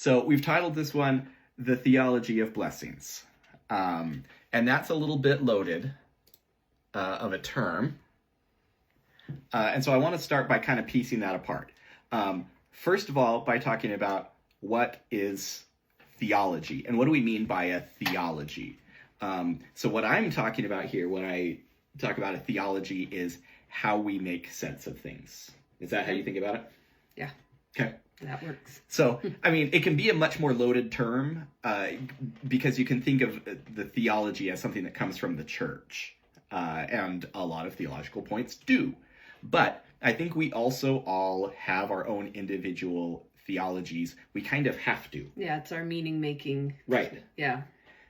So we've titled this one, The Theology of Blessings. And that's a little bit loaded of a term. And so I want to start by kind of piecing that apart. First of all, by talking about what is theology and what do we mean by a theology. So what I'm talking about here when I talk about a theology is how we make sense of things. Is that how you think about it? Yeah. Okay. That works. So, I mean, it can be a much more loaded term because you can think of the theology as something that comes from the church. And a lot of theological points do. But I think we also all have our own individual theologies. We kind of have to. Yeah, it's our meaning making. Right. Yeah.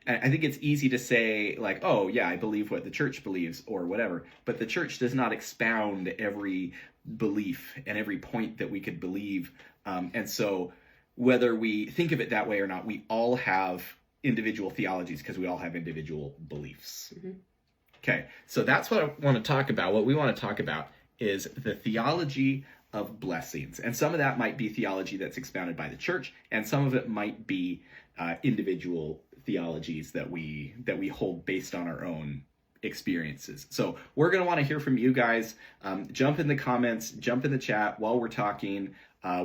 And I think it's easy to say, like, oh, yeah, I believe what the church believes or whatever. But the church does not expound every belief and every point that we could believe. And so whether we think of it that way or not, we all have individual theologies because we all have individual beliefs. Mm-hmm. Okay, so that's what I want to talk about. What we want to talk about is the theology of blessings. And some of that might be theology that's expounded by the church, and some of it might be individual theologies that we hold based on our own experiences. So we're going to want to hear from you guys. Jump in the comments, jump in the chat while we're talking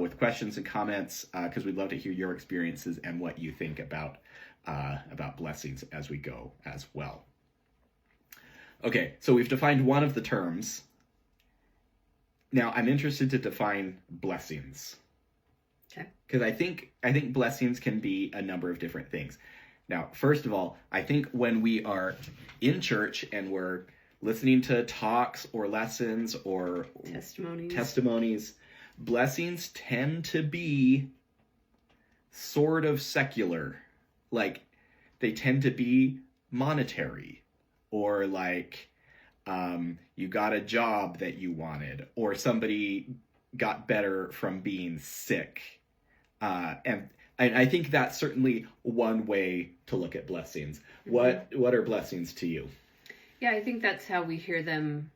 with questions and comments, because we'd love to hear your experiences and what you think about blessings as we go as well. Okay, so we've defined one of the terms. Now I'm interested to define blessings. Okay. Because I think blessings can be a number of different things. Now, first of all, I think when we are in church and we're listening to talks or lessons or testimonies, blessings tend to be sort of secular. Like, they tend to be monetary, or like you got a job that you wanted, or somebody got better from being sick. And I think that's certainly one way to look at blessings. Mm-hmm. What are blessings to you? Yeah, I think that's how we hear them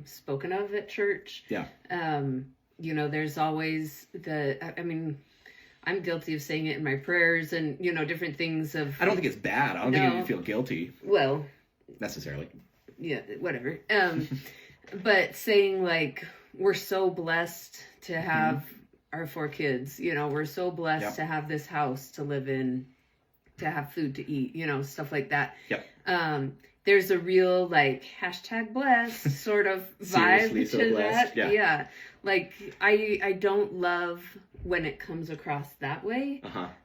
spoken of at church. Yeah. There's always I'm guilty of saying it in my prayers and, different things of... I don't think it's bad. I don't think you feel guilty. Well... necessarily. Yeah, whatever. But saying, like, we're so blessed to have our 4 kids. We're so blessed to have this house to live in, to have food to eat, stuff like that. Yep. There's a real, like, #blessed sort of vibe to so that. Yeah. Like, I don't love when it comes across that way.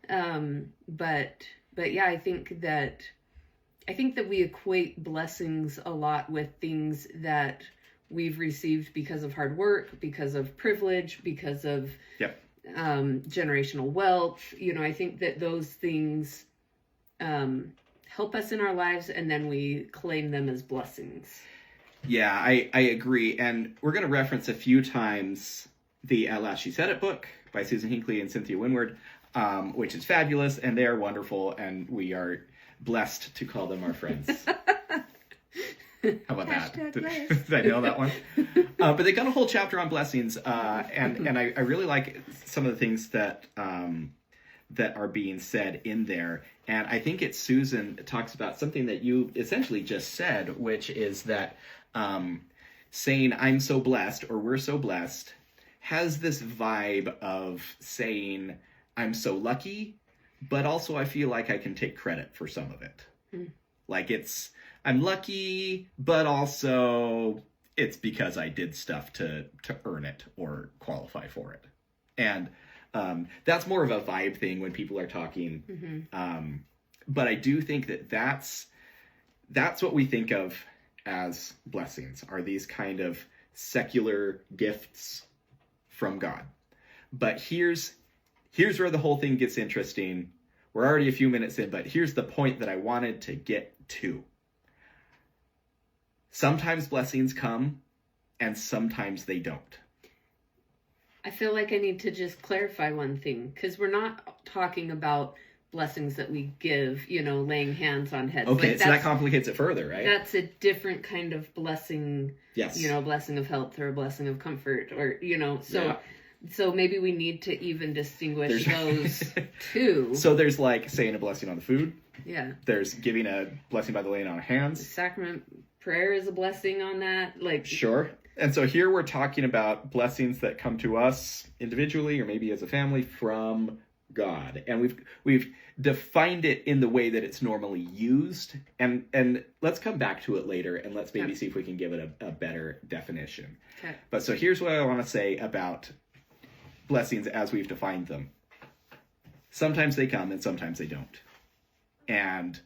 But yeah, I think that we equate blessings a lot with things that we've received because of hard work, because of privilege, because of generational wealth. I think that those things help us in our lives, and then we claim them as blessings. Yeah, I agree. And we're going to reference a few times the At Last She Said It book by Susan Hinckley and Cynthia Winward, which is fabulous, and they are wonderful, and we are blessed to call them our friends. How about that? Did I nail that one? But they got a whole chapter on blessings, and I really like some of the things that are being said in there. And I think Susan talks about something that you essentially just said, which is that saying I'm so blessed or we're so blessed has this vibe of saying I'm so lucky, but also I feel like I can take credit for some of it. Like I'm lucky, but also it's because I did stuff to earn it or qualify for it. And that's more of a vibe thing when people are talking. But I do think that's what we think of as blessings, are these kind of secular gifts from God. But here's where the whole thing gets interesting. We're already a few minutes in, but here's the point that I wanted to get to. Sometimes blessings come, and sometimes they don't. I feel like I need to just clarify one thing, because we're not talking about blessings that we give, laying hands on heads. Okay, like so that complicates it further, right? That's a different kind of blessing. Yes. Blessing of health or a blessing of comfort, or, so So maybe we need to even distinguish those two. So there's like saying a blessing on the food. Yeah. There's giving a blessing by the laying on of hands. The sacrament prayer is a blessing on that. Like, sure. And so here we're talking about blessings that come to us individually or maybe as a family from God. And we've defined it in the way that it's normally used. And let's come back to it later and let's maybe see if we can give it a better definition. Okay. But so here's what I want to say about blessings as we've defined them. Sometimes they come and sometimes they don't. And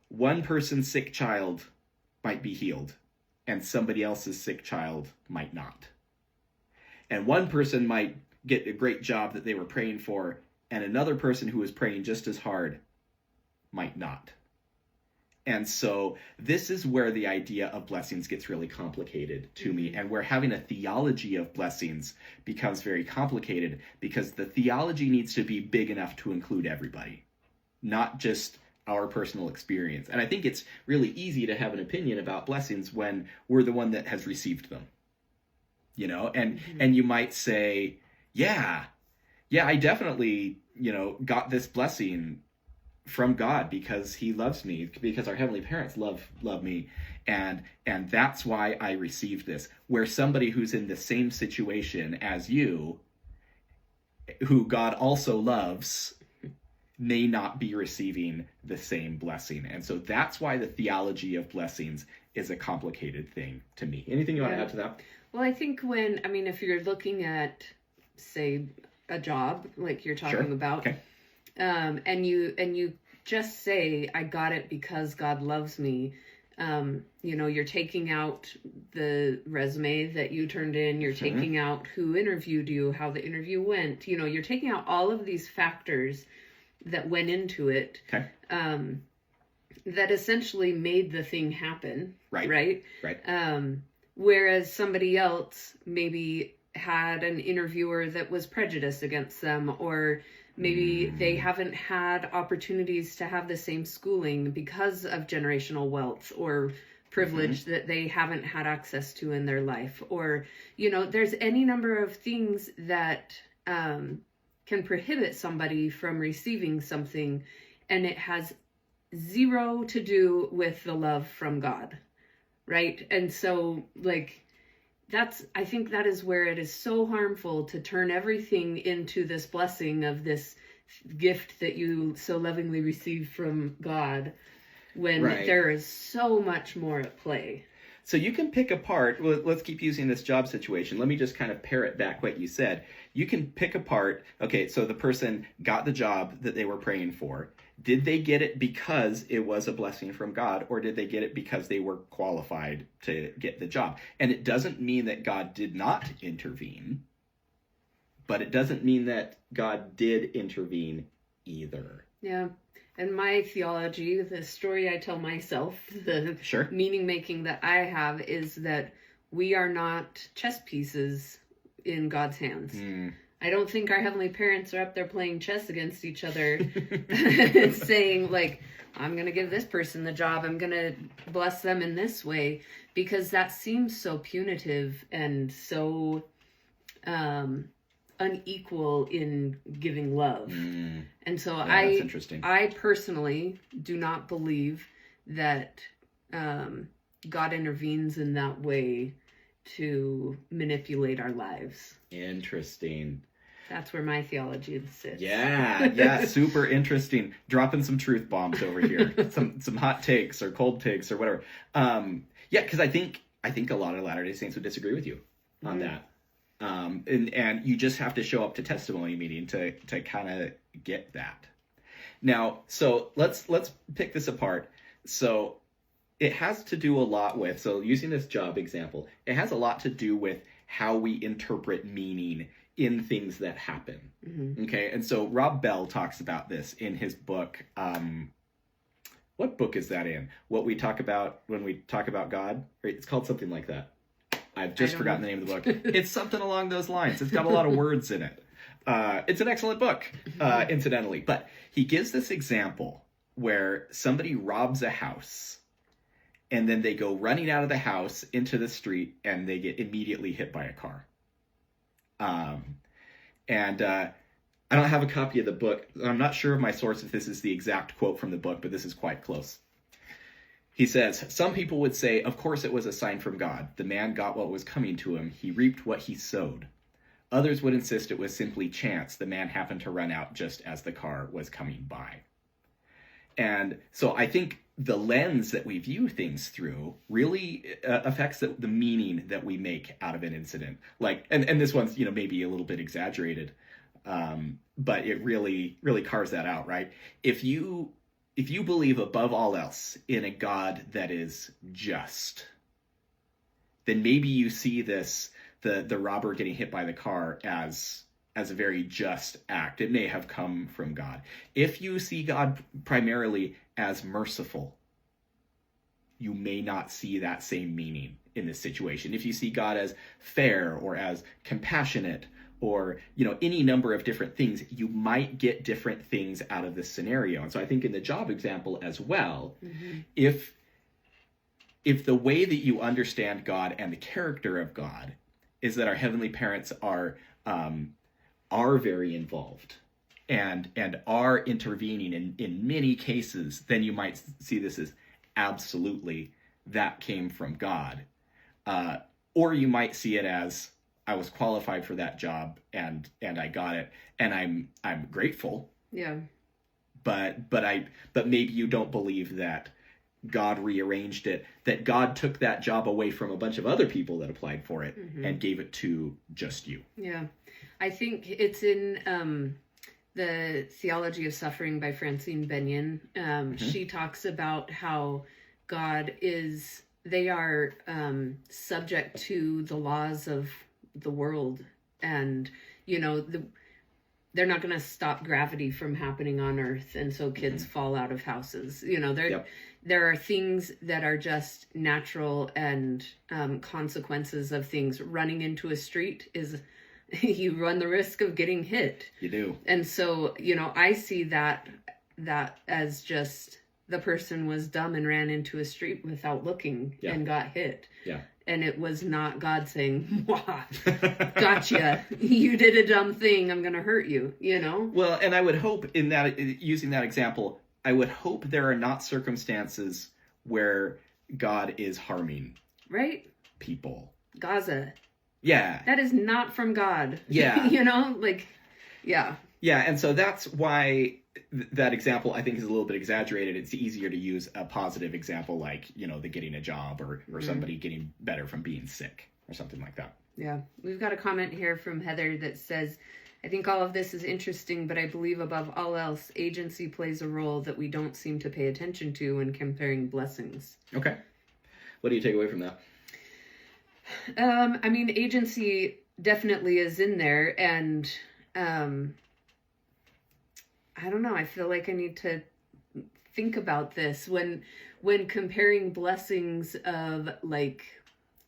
one person's sick child might be healed and somebody else's sick child might not. And one person might get a great job that they were praying for, and another person who was praying just as hard might not. And so this is where the idea of blessings gets really complicated to me, and where having a theology of blessings becomes very complicated, because the theology needs to be big enough to include everybody, not just our personal experience. And I think it's really easy to have an opinion about blessings when we're the one that has received them. You know, and you might say, yeah, I definitely, got this blessing from God because he loves me, because our heavenly parents love me. And that's why I received this. Where somebody who's in the same situation as you, who God also loves, may not be receiving the same blessing. And so that's why the theology of blessings is a complicated thing to me. Anything you want to add to that? Well, I think if you're looking at, say, a job, like you're talking about, okay. And you just say, I got it because God loves me. You're taking out the resume that you turned in, you're taking out who interviewed you, how the interview went, you're taking out all of these factors that went into it, that essentially made the thing happen. Right. Whereas somebody else maybe had an interviewer that was prejudiced against them, or maybe they haven't had opportunities to have the same schooling because of generational wealth or privilege that they haven't had access to in their life. Or, there's any number of things that can prohibit somebody from receiving something, and it has zero to do with the love from God. Right? And so, I think that is where it is so harmful to turn everything into this blessing of this gift that you so lovingly received from God, when there is so much more at play. So you can pick apart, let's keep using this job situation. Let me just kind of parrot back what you said. You can pick apart, okay, so the person got the job that they were praying for. Did they get it because it was a blessing from God, or did they get it because they were qualified to get the job? And it doesn't mean that God did not intervene, but it doesn't mean that God did intervene either. Yeah. And my theology, the story I tell myself, the meaning making that I have, is that we are not chess pieces in God's hands. I don't think our heavenly parents are up there playing chess against each other saying, I'm going to give this person the job, I'm going to bless them in this way, because that seems so punitive and so unequal in giving love. And so I personally do not believe that God intervenes in that way to manipulate our lives. Interesting. That's where my theology sits. Yeah, super interesting. Dropping some truth bombs over here. some hot takes or cold takes or whatever. Because I think a lot of Latter-day Saints would disagree with you on that. And you just have to show up to testimony meeting to kind of get that. Now, so let's pick this apart. So it has to do a lot with, so using this job example, it has a lot to do with how we interpret meaning in things that happen. Okay, and so Rob Bell talks about this in his book. What book is that in? What we talk about when we talk about God? It's called something like that. I've just forgotten the name of the book. It's something along those lines. It's got a lot of words in it. It's an excellent book, incidentally. But he gives this example where somebody robs a house, and then they go running out of the house into the street, and they get immediately hit by a car. And I don't have a copy of the book. I'm not sure of my source if this is the exact quote from the book, but this is quite close. He says, "Some people would say, of course it was a sign from God. The man got what was coming to him. He reaped what he sowed. Others would insist it was simply chance. The man happened to run out just as the car was coming by." And so I think the lens that we view things through really affects the meaning that we make out of an incident. Like, and this one's, maybe a little bit exaggerated, but it really carves that out, right? If you believe above all else in a God that is just, then maybe you see the robber getting hit by the car as a very just act. It may have come from God. If you see God primarily as merciful, you may not see that same meaning in this situation. If you see God as fair or as compassionate or, any number of different things, you might get different things out of this scenario. And so I think in the job example as well, if the way that you understand God and the character of God is that our heavenly parents are very involved and are intervening in many cases, then you might see this as absolutely that came from God. Or you might see it as I was qualified for that job and I got it and I'm grateful. Yeah. But maybe you don't believe that God rearranged it, that God took that job away from a bunch of other people that applied for it and gave it to just you. Yeah. I think it's in the Theology of Suffering by Francine Benyon. She talks about how God they are subject to the laws of the world, and they're not going to stop gravity from happening on Earth, and so kids fall out of houses. There are things that are just natural, and consequences of things. Running into a street is you run the risk of getting hit. You do. And so, I see that as just the person was dumb and ran into a street without looking and got hit. Yeah. And it was not God saying, "Wah, gotcha. You did a dumb thing. I'm going to hurt you," Well, and I would hope in that, using that example, I would hope there are not circumstances where God is harming people. Gaza. Yeah. That is not from God. Yeah. Yeah. Yeah, and so that's why that example, I think, is a little bit exaggerated. It's easier to use a positive example like, the getting a job or somebody getting better from being sick or something like that. Yeah. We've got a comment here from Heather that says, "I think all of this is interesting, but I believe above all else, agency plays a role that we don't seem to pay attention to when comparing blessings." Okay. What do you take away from that? Agency definitely is in there, and I don't know. I feel like I need to think about this when comparing blessings of like,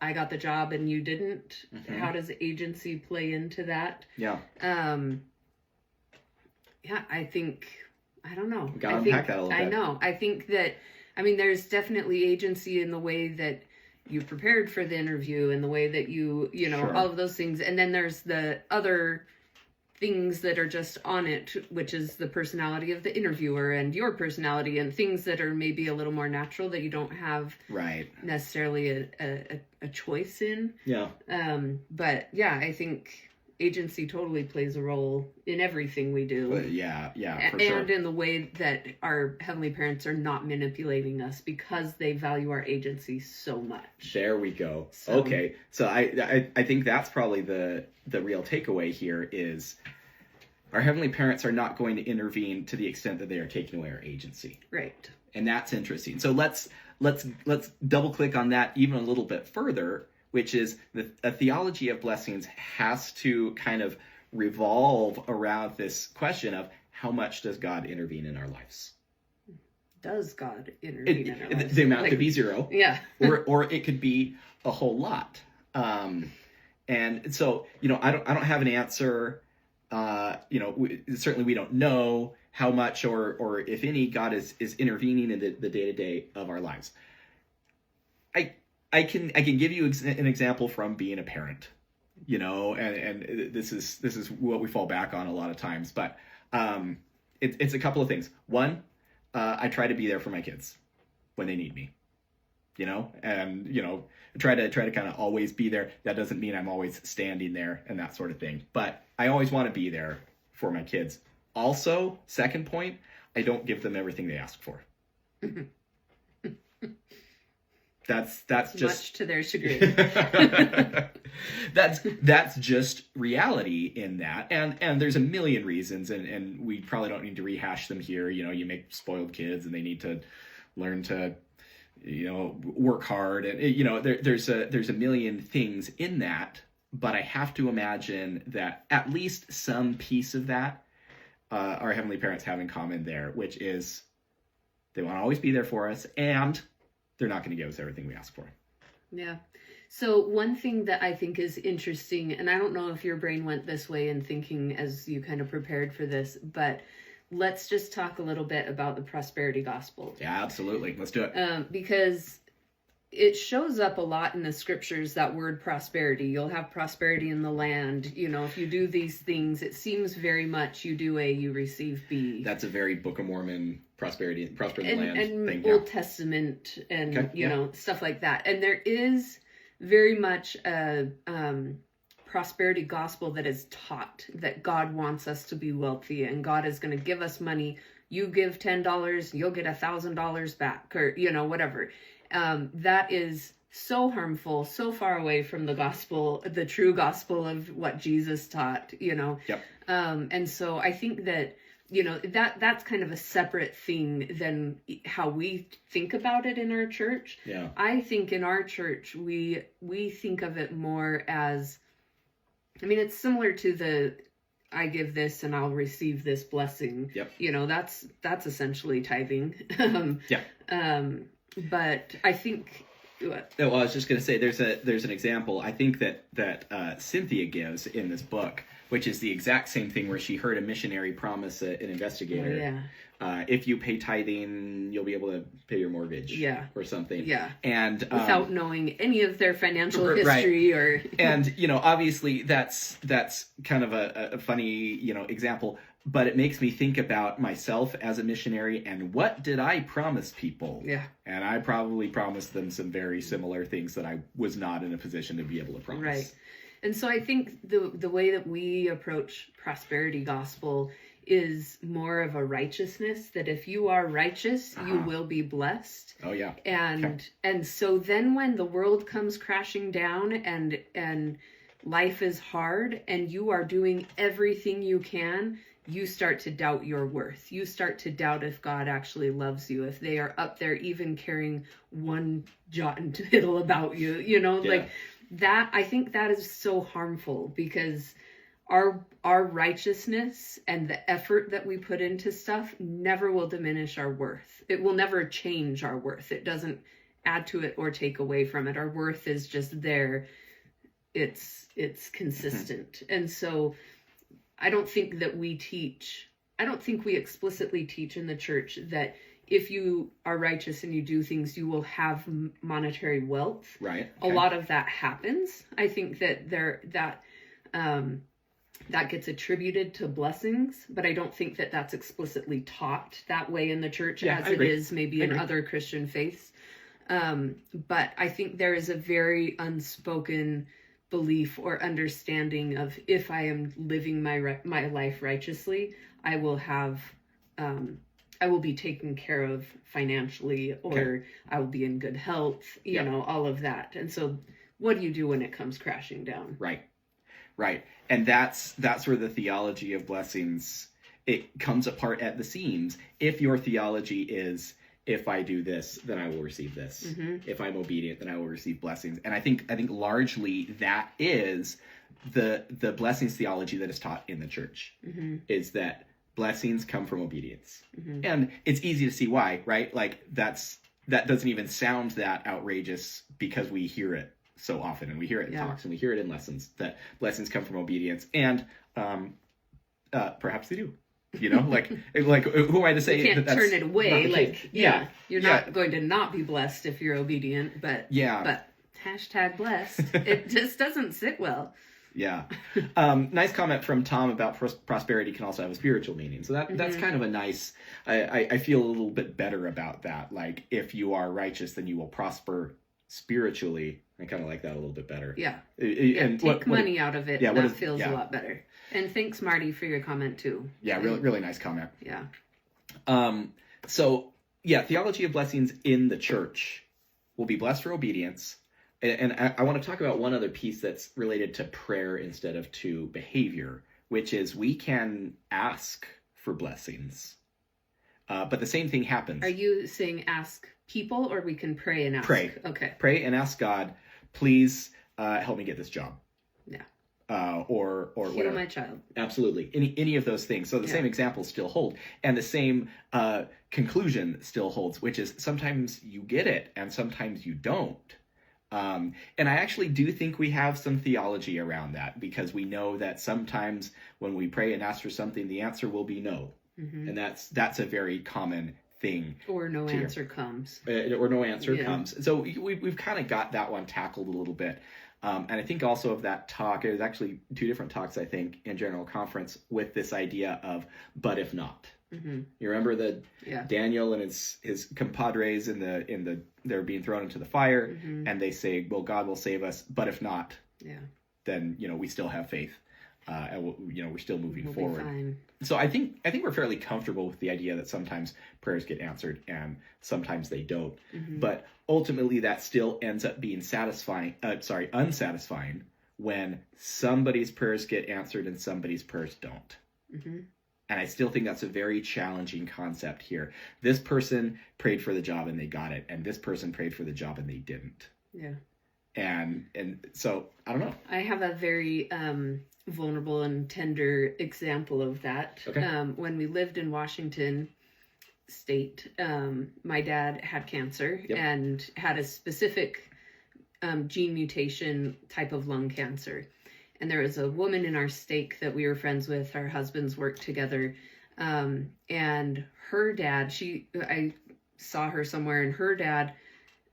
I got the job and you didn't. How does agency play into that? Yeah. I think, I don't know. Gotta unpack that a little bit. I know. I think that, there's definitely agency in the way that you prepared for the interview and the way that you Sure. all of those things. And then there's the other things that are just on it, which is the personality of the interviewer and your personality and things that are maybe a little more natural that you don't have necessarily a choice in. Yeah. But yeah, I think agency totally plays a role in everything we do. For sure. And in the way that our heavenly parents are not manipulating us because they value our agency so much. There we go. Okay. So I think that's probably the real takeaway here is our heavenly parents are not going to intervene to the extent that they are taking away our agency. Right. And that's interesting. So let's double click on that even a little bit further, which is a theology of blessings has to kind of revolve around this question of how much does God intervene in our lives? Does God intervene in our lives? The amount could be zero. Yeah. or it could be a whole lot. And so, I don't have an answer. Certainly we don't know how much or if any God is intervening in the day-to-day of our lives. I can give you an example from being a parent. and this is what we fall back on a lot of times. But it's a couple of things. One, I try to be there for my kids when they need me, and try to kind of always be there. That doesn't mean I'm always standing there and that sort of thing, but I always want to be there for my kids. Also, second point, I don't give them everything they ask for. That's just much to their chagrin. that's just reality in that, and there's a million reasons, and we probably don't need to rehash them here. You make spoiled kids, and they need to learn to work hard, and there's a million things in that. But I have to imagine that at least some piece of that our heavenly parents have in common there, which is they want to always be there for us, and they're not going to give us everything we ask for. Yeah. So one thing that I think is interesting, and I don't know if your brain went this way in thinking as you kind of prepared for this, but let's just talk a little bit about the prosperity gospel. Yeah, absolutely. Let's do it. Because it shows up a lot in the scriptures, that word prosperity. You'll have prosperity in the land. If you do these things, it seems very much you do A, you receive B. That's a very Book of Mormon prosper in the land and thing. Old Testament and, okay. Stuff like that. And there is very much a prosperity gospel that is taught that God wants us to be wealthy and God is going to give us money. You give $10, you'll get $1,000 back, or, whatever. That is so harmful, so far away from the gospel, the true gospel of what Jesus taught, Yep. And so I think that, that's kind of a separate thing than how we think about it in our church. Yeah. I think in our church, we think of it more as, it's similar to I give this and I'll receive this blessing. Yep. That's essentially tithing. Yeah. But I think. No, well, I was just going to say there's an example I think that Cynthia gives in this book, which is the exact same thing where she heard a missionary promise an investigator. Yeah. If you pay tithing, you'll be able to pay your mortgage. Yeah. Or something. Yeah. And without knowing any of their financial history, right. Or and obviously that's kind of a funny example. But it makes me think about myself as a missionary and what did I promise people? Yeah. And I probably promised them some very similar things that I was not in a position to be able to promise. Right. And so I think the way that we approach prosperity gospel is more of a righteousness, that if you are righteous, you will be blessed. Oh yeah. And so then when the world comes crashing down and life is hard and you are doing everything you can, you start to doubt your worth. You start to doubt if God actually loves you, if they are up there even caring one jot and tittle about you, like that. I think that is so harmful because our righteousness and the effort that we put into stuff never will diminish our worth. It will never change our worth. It doesn't add to it or take away from it. Our worth is just there. It's consistent. And so I don't think we explicitly teach in the church that if you are righteous and you do things, you will have monetary wealth. Right. Okay. A lot of that happens. I think that that gets attributed to blessings, but I don't think that that's explicitly taught that way in the church as it is maybe in other Christian faiths. But I think there is a very unspoken belief or understanding of if I am living my life righteously, I will be taken care of financially, or I will be in good health, all of that. And so what do you do when it comes crashing down? Right. And that's where the theology of blessings, it comes apart at the seams. If your theology is, if I do this, then I will receive this. Mm-hmm. If I'm obedient, then I will receive blessings. And I think largely that is the blessings theology that is taught in the church, is that blessings come from obedience. Mm-hmm. And it's easy to see why, right? Like that doesn't even sound that outrageous because we hear it so often, and we hear it in talks and we hear it in lessons, that blessings come from obedience. And perhaps they do. Like who am I to say? You can't turn it away. You're not going to not be blessed if you're obedient. But hashtag blessed. It just doesn't sit well. Yeah. Nice comment from Tom about prosperity can also have a spiritual meaning. So that's kind of a nice, I feel a little bit better about that. Like, if you are righteous, then you will prosper spiritually. I kind of like that a little bit better. Yeah. And take money out of it. Yeah, that feels a lot better. And thanks, Marty, for your comment too. Yeah, really nice comment. Yeah. So, theology of blessings in the church will be blessed for obedience. And I want to talk about one other piece that's related to prayer instead of to behavior, which is we can ask for blessings, but the same thing happens. Are you saying ask people, or we can pray and ask? Pray. Okay. Pray and ask God, please help me get this job. Yeah. Or heal whatever. my child. Absolutely. Any of those things. So the same examples still hold, and the same conclusion still holds, which is sometimes you get it and sometimes you don't. And I actually do think we have some theology around that, because we know that sometimes when we pray and ask for something, the answer will be no. Mm-hmm. And that's a very common thing. Or no answer comes. Or no answer comes. So we've kind of got that one tackled a little bit. And I think also of that talk, it was actually 2 different talks, I think, in General Conference with this idea of, but if not. Mm-hmm. You remember Daniel and his compadres they're being thrown into the fire, mm-hmm. and they say, well, God will save us, but if not, then, we still have faith. And we're still moving forward. So I think we're fairly comfortable with the idea that sometimes prayers get answered and sometimes they don't. Mm-hmm. But ultimately that still ends up being unsatisfying when somebody's prayers get answered and somebody's prayers don't. Mm-hmm. And I still think that's a very challenging concept here. This person prayed for the job and they got it, and this person prayed for the job and they didn't. Yeah. And so I don't know. I have a very vulnerable and tender example of that. Okay. When we lived in Washington State, my dad had cancer and had a specific gene mutation type of lung cancer. And there was a woman in our stake that we were friends with. Our husbands worked together. And her dad, I saw her somewhere, and her dad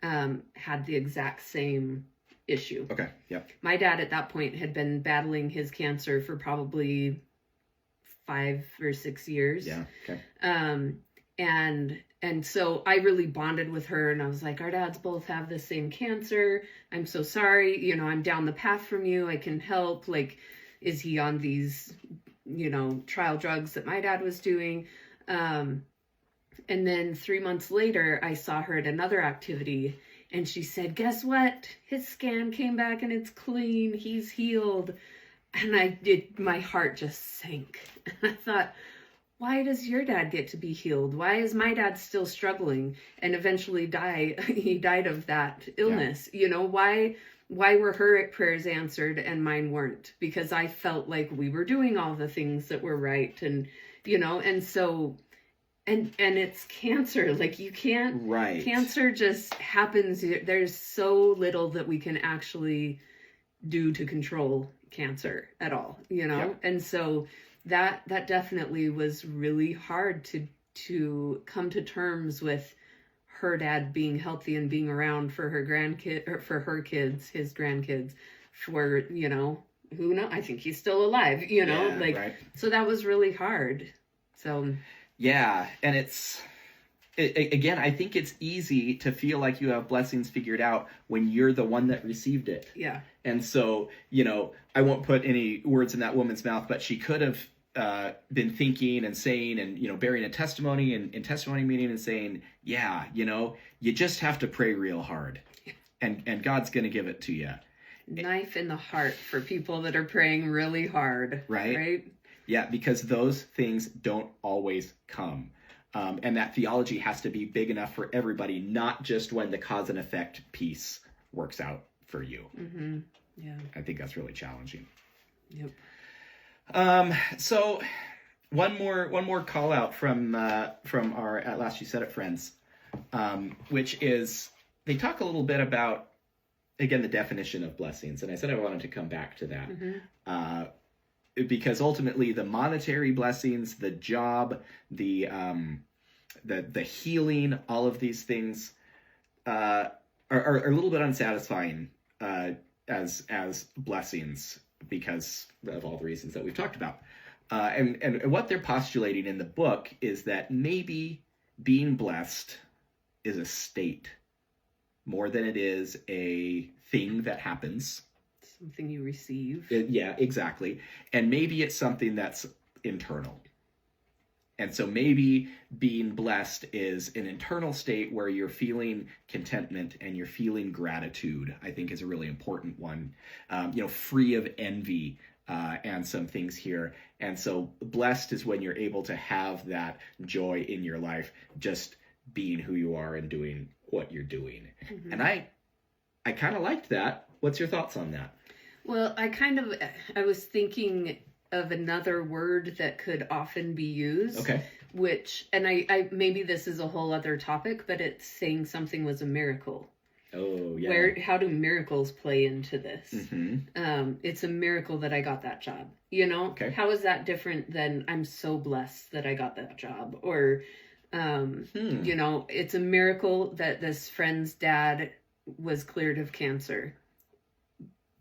had the exact same issue. Okay. Yep. My dad at that point had been battling his cancer for probably 5 or 6 years. Yeah. Okay. And so I really bonded with her, and I was like, our dads both have the same cancer. I'm so sorry. I'm down the path from you. I can help. Like, is he on these, trial drugs that my dad was doing? And then 3 months later, I saw her at another activity, and she said, guess what? His scan came back and it's clean. He's healed. And my heart just sank. And I thought, why does your dad get to be healed? Why is my dad still struggling and eventually he died of that illness? Yeah. Why were her prayers answered and mine weren't? Because I felt like we were doing all the things that were right. And, and so, and it's cancer. Like, you can't, right. Cancer just happens. There's so little that we can actually do to control cancer at all, Yeah. And so that definitely was really hard to come to terms with her dad being healthy and being around for her kids, his grandkids, for, who knows? I think he's still alive, right. So that was really hard. So. Yeah. And again, I think it's easy to feel like you have blessings figured out when you're the one that received it. Yeah. And so, I won't put any words in that woman's mouth, but she could have been thinking and saying and, bearing a testimony and in testimony meeting and saying, yeah, you just have to pray real hard and God's going to give it to you. Knife in the heart for people that are praying really hard. Right? Yeah, because those things don't always come. And that theology has to be big enough for everybody, not just when the cause and effect piece works out for you. Mm-hmm. Yeah. I think that's really challenging. Yep. So one more call out from our At Last You Said It friends, which is they talk a little bit about, again, the definition of blessings. And I said I wanted to come back to that. Mm-hmm. Because ultimately the monetary blessings, the job, the healing, all of these things are a little bit unsatisfying as blessings. because of all the reasons that we've talked about. And what they're postulating in the book is that maybe being blessed is a state more than it is a thing that happens. Something you receive. Yeah, exactly. And maybe it's something that's internal. And so maybe being blessed is an internal state where you're feeling contentment and you're feeling gratitude, I think is a really important one. Free of envy and some things here. And so blessed is when you're able to have that joy in your life, just being who you are and doing what you're doing. Mm-hmm. And I kind of liked that. What's your thoughts on that? Well, I was thinking of another word that could often be used. Okay. Which, and I maybe this is a whole other topic, but it's saying something was a miracle. Oh, yeah. How do miracles play into this? Mm-hmm. It's a miracle that I got that job. You know? Okay. How is that different than I'm so blessed that I got that job? Or, it's a miracle that this friend's dad was cleared of cancer.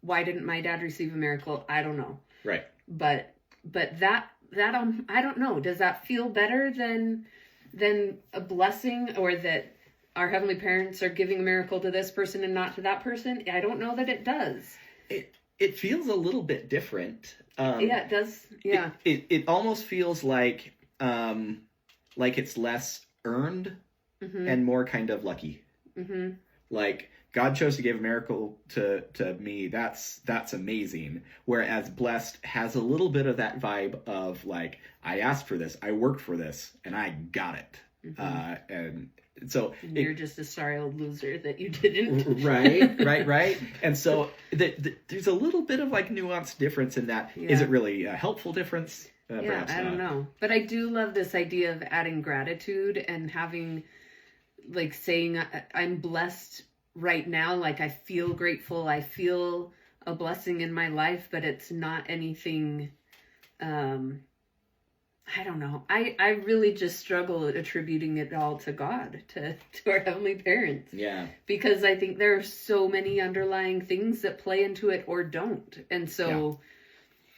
Why didn't my dad receive a miracle? I don't know. Right. But that I don't know. Does that feel better than a blessing, or that our heavenly parents are giving a miracle to this person and not to that person? I don't know that it does. It feels a little bit different. Yeah, it does. Yeah. It almost feels like it's less earned mm-hmm. and more kind of lucky. Mm-hmm. Like, God chose to give a miracle to me. That's amazing. Whereas blessed has a little bit of that vibe of like, I asked for this, I worked for this, and I got it. Mm-hmm. And so you're just a sorry old loser that you didn't. Right. And so there's a little bit of like nuanced difference in that. Yeah. Is it really a helpful difference? Perhaps I don't know. But I do love this idea of adding gratitude and having, like, saying I'm blessed right now. Like, I feel grateful. I feel a blessing in my life, but it's not anything, I don't know. I really just struggle attributing it all to God, to our heavenly parents. Yeah. Because I think there are so many underlying things that play into it or don't. And so,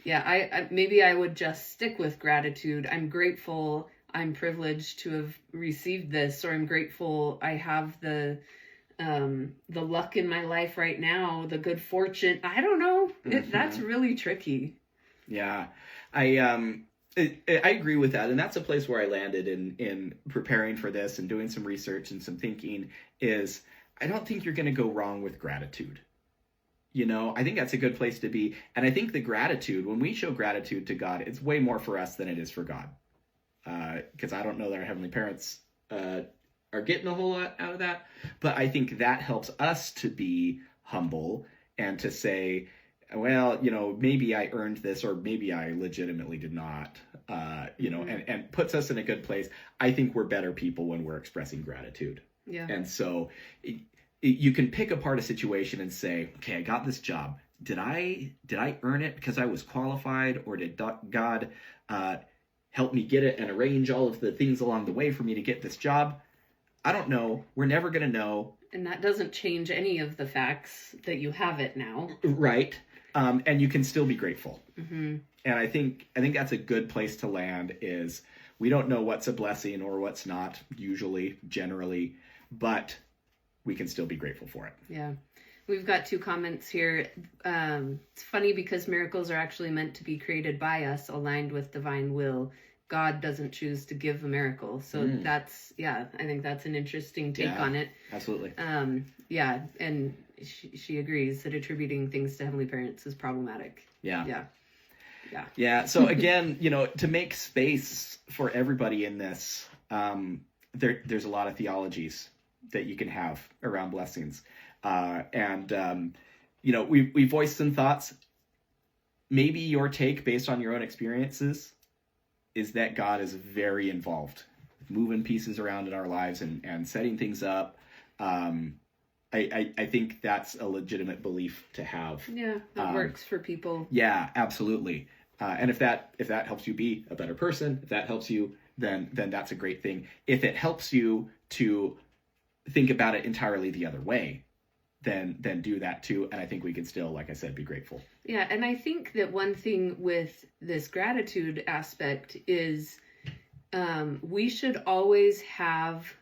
I maybe I would just stick with gratitude. I'm grateful I'm privileged to have received this, or I'm grateful I have the luck in my life right now, the good fortune. I don't know. Mm-hmm. That's really tricky. Yeah. I agree with that. And that's a place where I landed in preparing for this and doing some research and some thinking is I don't think you're going to go wrong with gratitude. I think that's a good place to be. And I think the gratitude, when we show gratitude to God, it's way more for us than it is for God. Because I don't know that our heavenly parents are getting a whole lot out of that. But I think that helps us to be humble and to say, well, maybe I earned this, or maybe I legitimately did not, and puts us in a good place. I think we're better people when we're expressing gratitude. Yeah. And so you can pick apart a situation and say, okay, I got this job. Did I earn it because I was qualified, or did God help me get it and arrange all of the things along the way for me to get this job? I don't know. We're never going to know. And that doesn't change any of the facts that you have it now. Right. And you can still be grateful. Mm-hmm. And I think that's a good place to land. Is we don't know what's a blessing or what's not, generally, but we can still be grateful for it. Yeah. We've got 2 comments here. It's funny because miracles are actually meant to be created by us, aligned with divine will. God doesn't choose to give a miracle. So that's, I think that's an interesting take on it. Absolutely. And she agrees that attributing things to heavenly parents is problematic. Yeah. So again, to make space for everybody in this, there's a lot of theologies that you can have around blessings. We voiced some thoughts. Maybe your take based on your own experiences is that God is very involved, moving pieces around in our lives and setting things up. I think that's a legitimate belief to have. Yeah, that works for people. Yeah, absolutely. And if that helps you be a better person, if that helps you, then that's a great thing. If it helps you to think about it entirely the other way, then do that too. And I think we can still, like I said, be grateful. Yeah, and I think that one thing with this gratitude aspect is we should always have,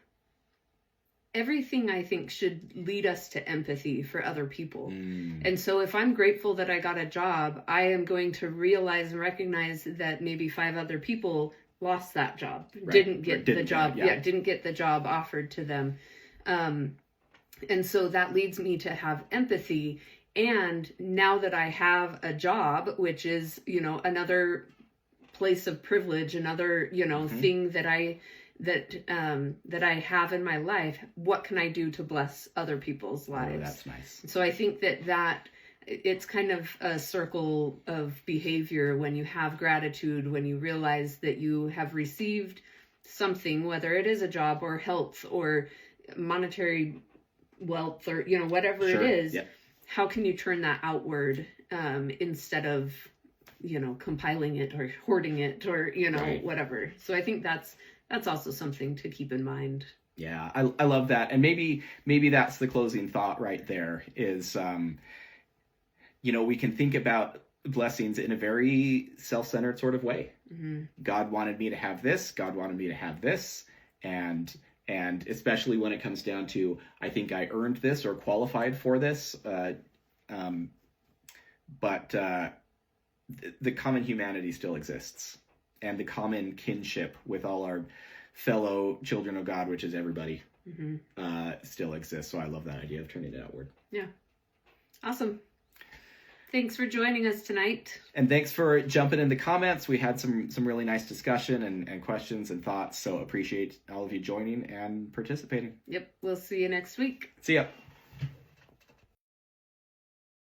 everything I think should lead us to empathy for other people. And so if I'm grateful that I got a job, I am going to realize and recognize that maybe 5 other people lost that job, didn't get the job offered to them. And so that leads me to have empathy. And now that I have a job, which is, another place of privilege, another, thing that I have in my life, what can I do to bless other people's lives? Oh, that's nice. So I think that it's kind of a circle of behavior when you have gratitude, when you realize that you have received something, whether it is a job or health or monetary wealth or, whatever it is. Yeah. How can you turn that outward instead of, compiling it or hoarding it or, whatever. So I think that's also something to keep in mind. Yeah, I love that. And maybe that's the closing thought right there is, we can think about blessings in a very self-centered sort of way. Mm-hmm. God wanted me to have this. God wanted me to have this. And especially when it comes down to, I think I earned this or qualified for this. But the common humanity still exists. And the common kinship with all our fellow children of God, which is everybody, still exists. So I love that idea of turning it outward. Yeah. Awesome. Thanks for joining us tonight. And thanks for jumping in the comments. We had some really nice discussion and questions and thoughts. So appreciate all of you joining and participating. Yep. We'll see you next week. See ya.